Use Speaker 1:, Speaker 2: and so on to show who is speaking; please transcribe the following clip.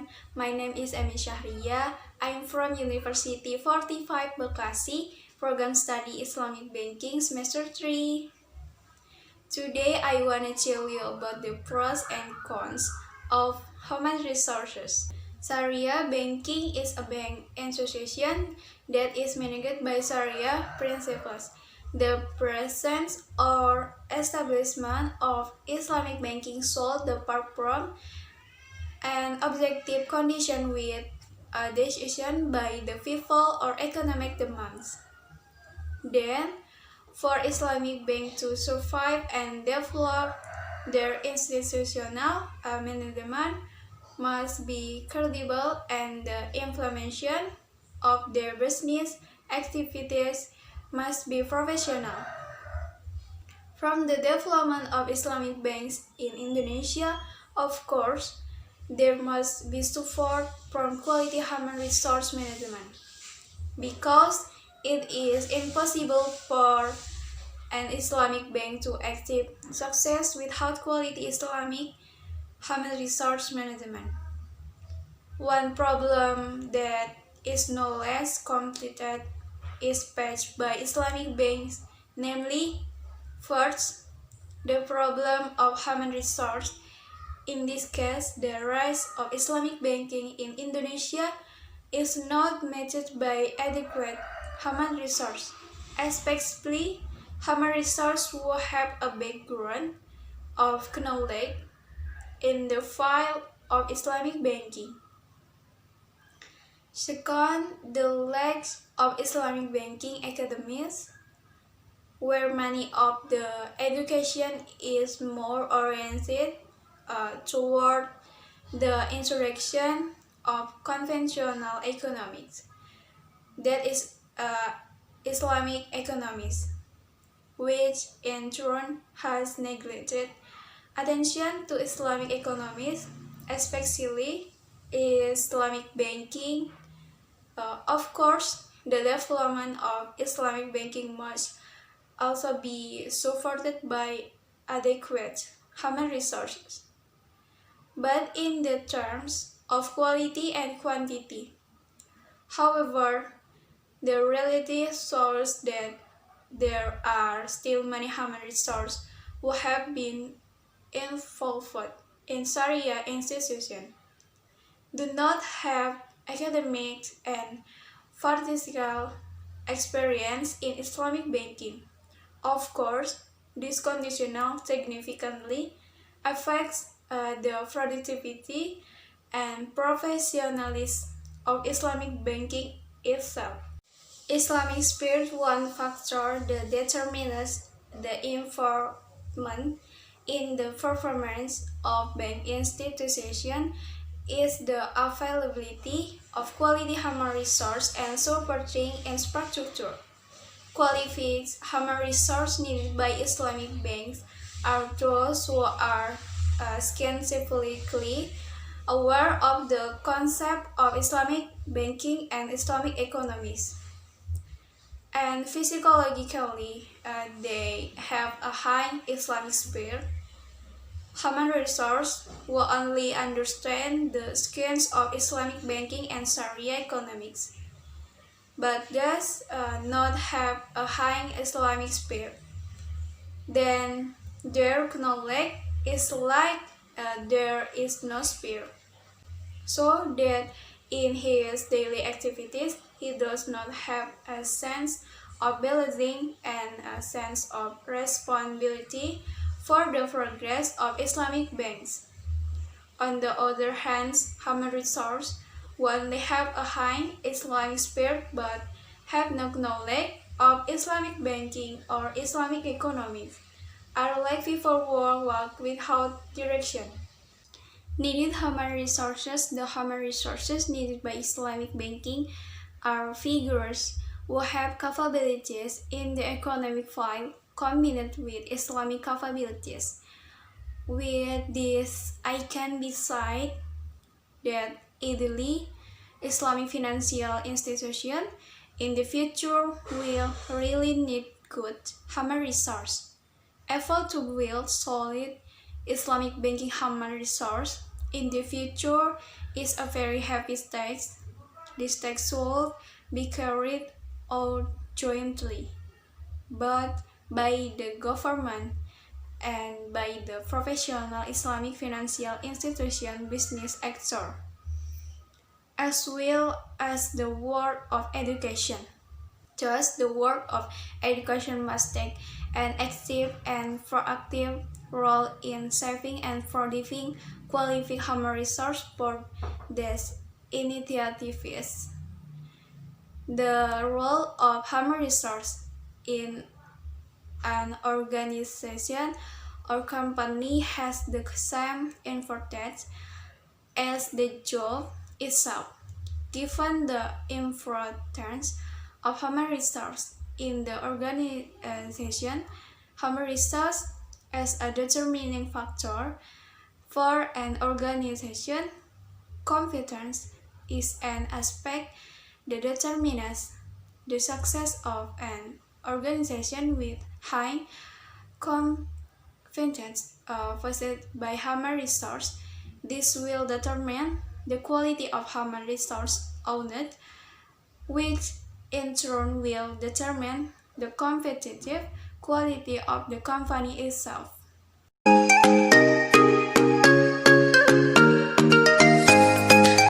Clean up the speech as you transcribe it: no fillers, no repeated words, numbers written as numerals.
Speaker 1: everyone, my name is Emy Syariah. I'm from University 45 Bekasi, Program Study Islamic Banking Semester 3. Today I want to tell you about the pros and cons of human resources. Sharia banking is a bank institution that is managed by Sharia principles. The presence or establishment of Islamic banking should depart from an objective condition with a decision by the people or economic demands. Then, for Islamic bank to survive and develop, their institutional management must be credible and the implementation of their business activities must be professional. From the development of Islamic banks in Indonesia, of course, there must be support from quality human resource management, because it is impossible for an Islamic bank to achieve success without quality Islamic human resource management. One problem that is no less complicated is faced by Islamic banks, namely, first, the problem of human resource. In this case, the rise of Islamic banking in Indonesia is not matched by adequate human resource, especially human resource who have a background of knowledge in the field of Islamic banking. Second, the lack of Islamic banking academies, where many of the education is more oriented toward the introduction of conventional economics, that is Islamic economics, which in turn has neglected attention to Islamic economics, especially Islamic banking. Of course, the development of Islamic banking must also be supported by adequate human resources, but in the terms of quality and quantity. However, the reality shows that there are still many human resources who have been involved in Sharia institutions, do not have academic and practical experience in Islamic banking. Of course, this conditional significantly affects the productivity and professionalism of Islamic banking itself. Islamic spirit, one factor that determines the improvement in the performance of bank institutions is the availability of quality human resource and supporting infrastructure. Qualified human resource needed by Islamic banks are those who are scientifically aware of the concept of Islamic banking and Islamic economies, and physiologically they have a high Islamic spirit. Human resource will only understand the science of Islamic banking and Sharia economics, but does not have a high Islamic spirit. Then their knowledge is like there is no spirit, so that in his daily activities he does not have a sense of belonging and a sense of responsibility for the progress of Islamic banks. On the other hand, human resource only have a high Islamic spirit but have no knowledge of Islamic banking or Islamic economics, are like people who walk without direction. Needed human resources. The human resources needed by Islamic banking are figures who have capabilities in the economic field combined with Islamic capabilities. With this, I can decide that ideally Islamic financial institution in the future will really need good human resource. Effort to build solid Islamic banking human resource in the future is a very heavy tax. This tax should be carried out jointly, but by the government and by the professional Islamic financial institution business actor, as well as the world of education. Thus, the world of education must take an active and proactive role in saving and providing qualified human resource for these initiatives. The role of human resource in an organization or company has the same importance as the job itself. Given the importance of human resource in the organization, human resource as a determining factor for an organization, competence is an aspect that determines the success of an organization with high competence possessed by human resource. This will determine the quality of human resource owned, which in turn will determine the competitive quality of the company itself.